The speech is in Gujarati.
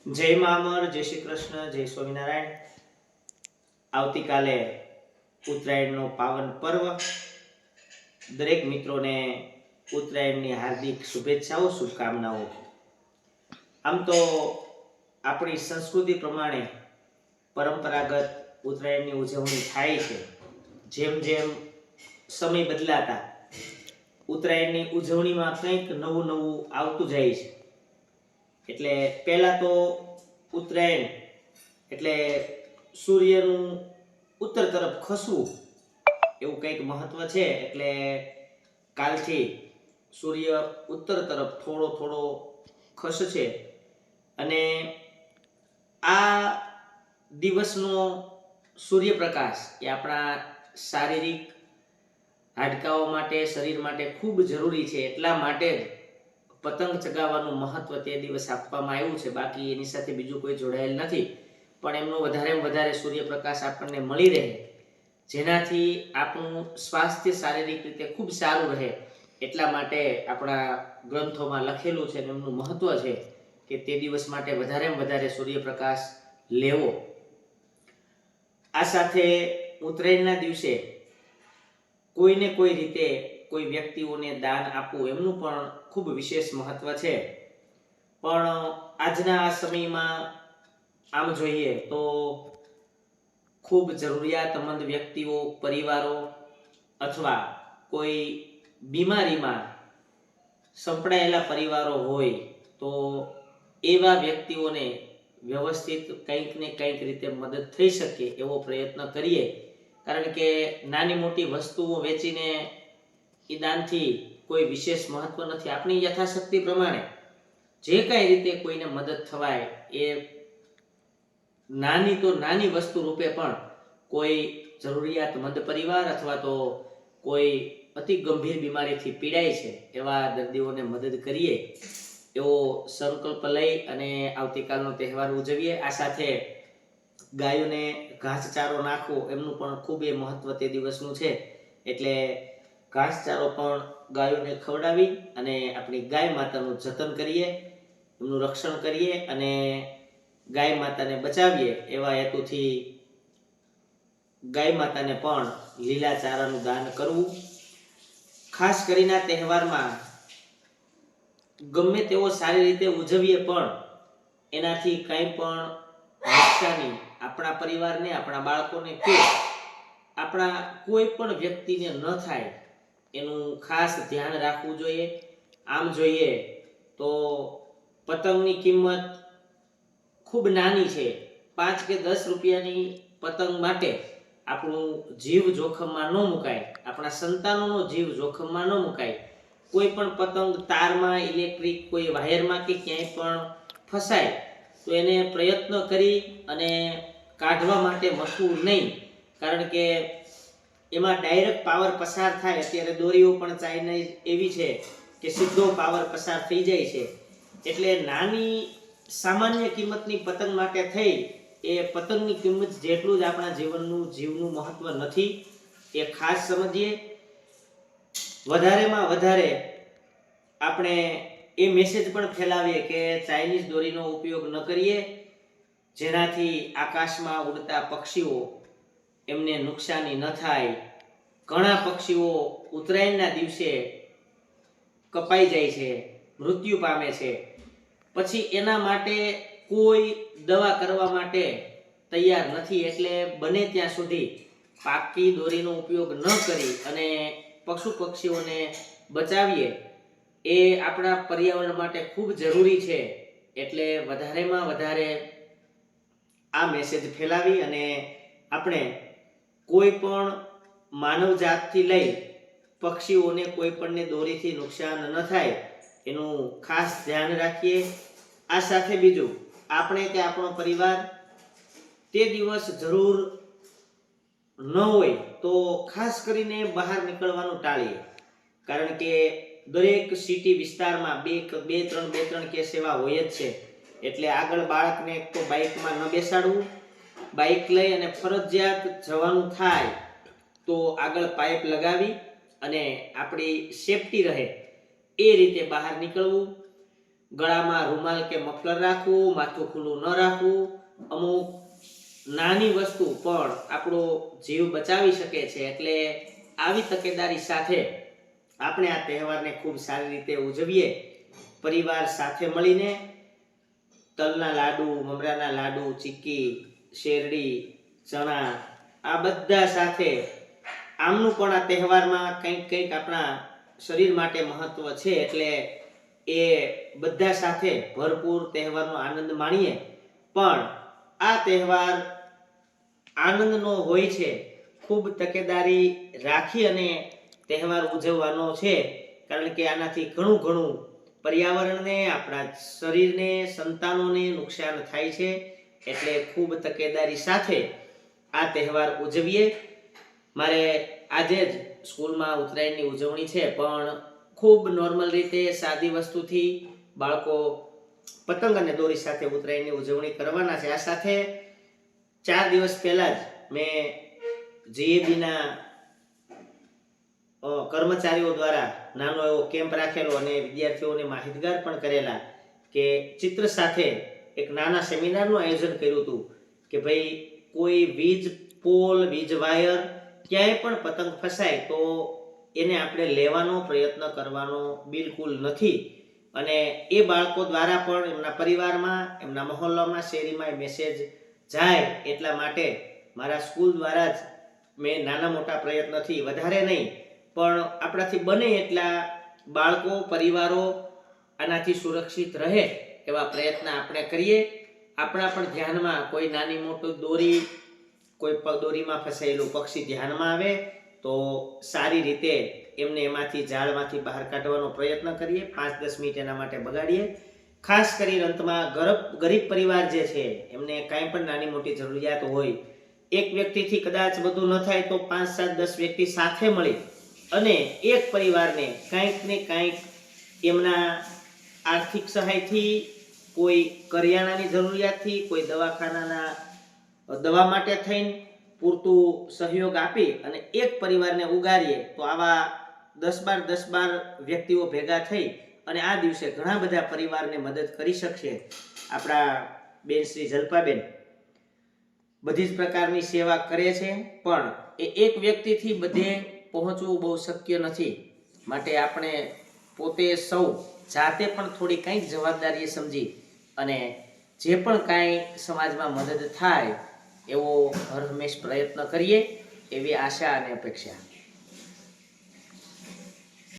જય મામર, જય શ્રી કૃષ્ણ, જય સ્વામિનારાયણ. આવતીકાલે ઉત્તરાયણનો પાવન પર્વ. દરેક મિત્રોને ઉત્તરાયણની હાર્દિક શુભેચ્છાઓ, શુભકામનાઓ. આમ તો આપણી સંસ્કૃતિ પ્રમાણે પરંપરાગત ઉત્તરાયણની ઉજવણી થાય છે. જેમ જેમ સમય બદલાતા ઉત્તરાયણની ઉજવણીમાં કંઈક નવું નવું આવતું જાય છે. એટલે પહેલા તો ઉત્તરાયણ એટલે સૂર્યનું ઉત્તર તરફ ખસવું એવું કંઈક મહત્વ છે. એટલે કાલથી સૂર્ય ઉત્તર તરફ થોડો થોડો ખસશે અને આ દિવસનો સૂર્યપ્રકાશ એ આપણા શારીરિક હાડકાઓ માટે, શરીર માટે ખૂબ જરૂરી છે. એટલા માટે જ પતંગ ચગાવવાનું મહત્વ તે દિવસ આપવામાં આવ્યું છે. બાકી એની સાથે બીજું કોઈ જોડાયેલ નથી. પણ એમનો વધારે સૂર્યપ્રકાશ આપણને મળી રહે, જેનાથી આપણું સ્વાસ્થ્ય શારીરિક રીતે ખૂબ સારું રહે. એટલા માટે આપણા ગ્રંથોમાં લખેલું છે અને એમનું મહત્વ છે કે તે દિવસ માટે વધારે સૂર્યપ્રકાશ લેવો. આ સાથે ઉત્તરાયણના દિવસે કોઈને કોઈ રીતે કોઈ વ્યક્તિઓને દાન આપવું એમનું પણ ખૂબ વિશેષ મહત્વ છે. પણ આજના આ સમયમાં આમ જોઈએ તો ખૂબ જરૂરિયાતમંદ વ્યક્તિઓ, પરિવારો અથવા કોઈ બીમારીમાં સંપડાયેલા પરિવારો હોય તો એવા વ્યક્તિઓને વ્યવસ્થિત કંઈક ને કંઈક રીતે મદદ થઈ શકે એવો પ્રયત્ન કરીએ. કારણ કે નાની મોટી વસ્તુઓ વેચીને એ દાનથી કોઈ વિશેષ મહત્વ નથી. આપણી યથાશક્તિ પ્રમાણે જે કાંઈ રીતે કોઈને મદદ થવાય એ નાની તો નાની વસ્તુ રૂપે પણ કોઈ જરૂરિયાતમંદ પરિવાર અથવા તો કોઈ અતિ ગંભીર બીમારીથી પીડાય છે એવા દર્દીઓને મદદ કરીએ એવો સંકલ્પ લઈ અને આવતીકાલનો તહેવાર ઉજવીએ. આ સાથે ગાયોને ઘાસચારો નાખવો એમનું પણ ખૂબ એ મહત્વ તે દિવસનું છે. એટલે ઘાસચારો પણ ગાયોને ખવડાવી અને આપણી ગાય માતાનું જતન કરીએ, એમનું રક્ષણ કરીએ અને ગાય માતાને બચાવીએ એવા હેતુથી ગાય માતાને પણ લીલા ચારાનું દાન કરવું. ખાસ કરીને આ તહેવારમાં ગમે તેવો સારી રીતે ઉજવીએ પણ એનાથી કંઈ પણ નુકસાની આપણા પરિવારને, આપણા બાળકોને કે આપણા કોઈ પણ વ્યક્તિને ન થાય એનું ખાસ ધ્યાન રાખવું જોઈએ. આમ જોઈએ તો પતંગની કિંમત ખૂબ નાની છે. 5 કે 10 રૂપિયાની પતંગ માટે આપણું જીવ જોખમમાં ન મુકાય, આપણા સંતાનોનો જીવ જોખમમાં ન મુકાય. કોઈ પણ પતંગ તારમાં, ઇલેક્ટ્રિક કોઈ વાયરમાં કે ક્યાંય પણ ફસાય તો એને પ્રયત્ન કરી અને કાઢવા માટે મથવું નહીં. કારણ કે એમાં ડાયરેક્ટ પાવર પસાર થાય. અત્યારે દોરીઓ પણ ચાઇનીઝ એવી છે કે સીધો પાવર પસાર થઈ જાય છે. એટલે નાની સામાન્ય કિંમતની પતંગ માટે થઈ એ પતંગની કિંમત જેટલું જ આપણા જીવનું મહત્વ નથી. એ ખાસ સમજીએ. વધારેમાં વધારે આપણે એ મેસેજ પણ ફેલાવીએ કે ચાઇનીઝ દોરીનો ઉપયોગ ન કરીએ, જેનાથી આકાશમાં ઉડતા પક્ષીઓ એમને નુકસાની ન થાય. ઘણા પક્ષીઓ ઉત્તરાયણના દિવસે કપાઈ જાય છે, મૃત્યુ પામે છે. પછી એના માટે કોઈ દવા કરવા માટે તૈયાર નથી. એટલે બને ત્યાં સુધી પાકી દોરીનો ઉપયોગ ન કરી અને પશુ પક્ષીઓને બચાવીએ એ આપણા પર્યાવરણ માટે ખૂબ જરૂરી છે. એટલે વધારેમાં વધારે આ મેસેજ ફેલાવી અને આપણે કોઈ પણ માનવ જાતથી લઈ પક્ષીઓને કોઈ પણને દોરીથી નુકસાન ન થાય એનું ખાસ ધ્યાન રાખીએ. આ સાથે બીજું, આપણે કે આપણો પરિવાર તે દિવસ જરૂર ન હોય તો ખાસ કરીને બહાર નીકળવાનું ટાળીએ. કારણ કે દરેક સિટી વિસ્તારમાં બે ત્રણ કેસ એવા હોય જ છે. એટલે આગળ બાળકને એક તો બાઇકમાં ન બેસાડવું, બાઇક લઈ અને ફરજિયાત જવાનું થાય તો આગળ પાઇપ લગાવી અને આપણી સેફટી રહે એ રીતે બહાર નીકળવું. ગળામાં રૂમાલ કે મફલર રાખવું, માથું ખુલ્લું ન રાખવું, અમુક નાની વસ્તુ પણ આપણો જીવ બચાવી શકે છે. એટલે આવી તકેદારી સાથે આપણે આ તહેવારને ખૂબ સારી રીતે ઉજવીએ. પરિવાર સાથે મળીને તલના લાડુ, મમરાના લાડુ, ચીક્કી, શેરડી, ચણા આ બધા સાથે આમનું પણ આ તહેવારમાં કંઈક આપણા શરીર માટે મહત્વ છે. એટલે એ બધા સાથે ભરપૂર તહેવારનો આનંદ માણીએ. પણ આ તહેવાર આનંદનો હોય છે. ખૂબ તકેદારી રાખી અને તહેવાર ઉજવવાનો છે. કારણ કે આનાથી ઘણું પર્યાવરણને, આપણા શરીરને, સંતાનોને નુકસાન થાય છે. એટલે ખૂબ તકેદારી સાથે આ તહેવાર ઉજવીએ. મારે આજે જ સ્કૂલમાં ઉત્તરાયણની ઉજવણી છે, પણ ખૂબ નોર્મલ રીતે સાદી વસ્તુથી બાળકો પતંગ અને દોરી સાથે ઉત્તરાયણની ઉજવણી કરવાના છે. આ સાથે 4 દિવસ પહેલા જ મેં જીએબીના કર્મચારીઓ દ્વારા નાનો એવો કેમ્પ રાખેલો અને વિદ્યાર્થીઓને માહિતગાર પણ કરેલા કે ચિત્ર સાથે એક નાના સેમિનારનું આયોજન કર્યું હતું કે ભાઈ કોઈ વીજ પોલ, વીજ વાયર ક્યાંય પણ પતંગ ફસાય તો એને આપણે લેવાનો પ્રયત્ન કરવાનો બિલકુલ નથી. અને એ બાળકો દ્વારા પણ એમના પરિવારમાં, એમના મહોલ્લામાં, શેરીમાં એ મેસેજ જાય એટલા માટે મારા સ્કૂલ દ્વારા જ મેં નાના મોટા પ્રયત્નથી, વધારે નહીં પણ આપણાથી બને એટલા બાળકો, પરિવારો આનાથી સુરક્ષિત રહે એવા પ્રયત્ન આપણે કરીએ. આપણા પણ ધ્યાનમાં કોઈ નાની મોટી દોરી, કોઈ દોરીમાં ફસાયેલું પક્ષી ધ્યાનમાં આવે તો સારી રીતે એમને એમાંથી, જાળમાંથી બહાર કાઢવાનો પ્રયત્ન કરીએ. 5-10 મિનિટ એના માટે બગાડીએ. ખાસ કરીને અંતમાં ગરીબ પરિવાર જે છે એમને કાંઈ પણ નાની મોટી જરૂરિયાત હોય, એક વ્યક્તિથી કદાચ બધું ન થાય તો 5, 7, 10 વ્યક્તિ સાથે મળી અને એક પરિવારને કાંઈક ને કાંઈક એમના આર્થિક સહાયથી, કોઈ કરિયાણાની જરૂરિયાતથી, કોઈ દવાખાનાના દવા માટે થઈને પૂરતું સહયોગ આપી અને એક પરિવારને ઉગારીએ તો આવા 10-12 વ્યક્તિઓ ભેગા થઈ અને આ દિવસે ઘણા બધા પરિવારને મદદ કરી શકશે. આપણા બેન શ્રી જલ્પાબેન બધી જ પ્રકારની સેવા કરે છે, પણ એ એક વ્યક્તિથી બધે પહોંચવું બહુ શક્ય નથી. માટે આપણે પોતે સૌ જાતે પણ થોડી કંઈક જવાબદારી સમજી અને જે પણ કાંઈ સમાજમાં મદદ થાય એવો હર હંમેશ પ્રયત્ન કરીએ એવી આશા અને અપેક્ષા.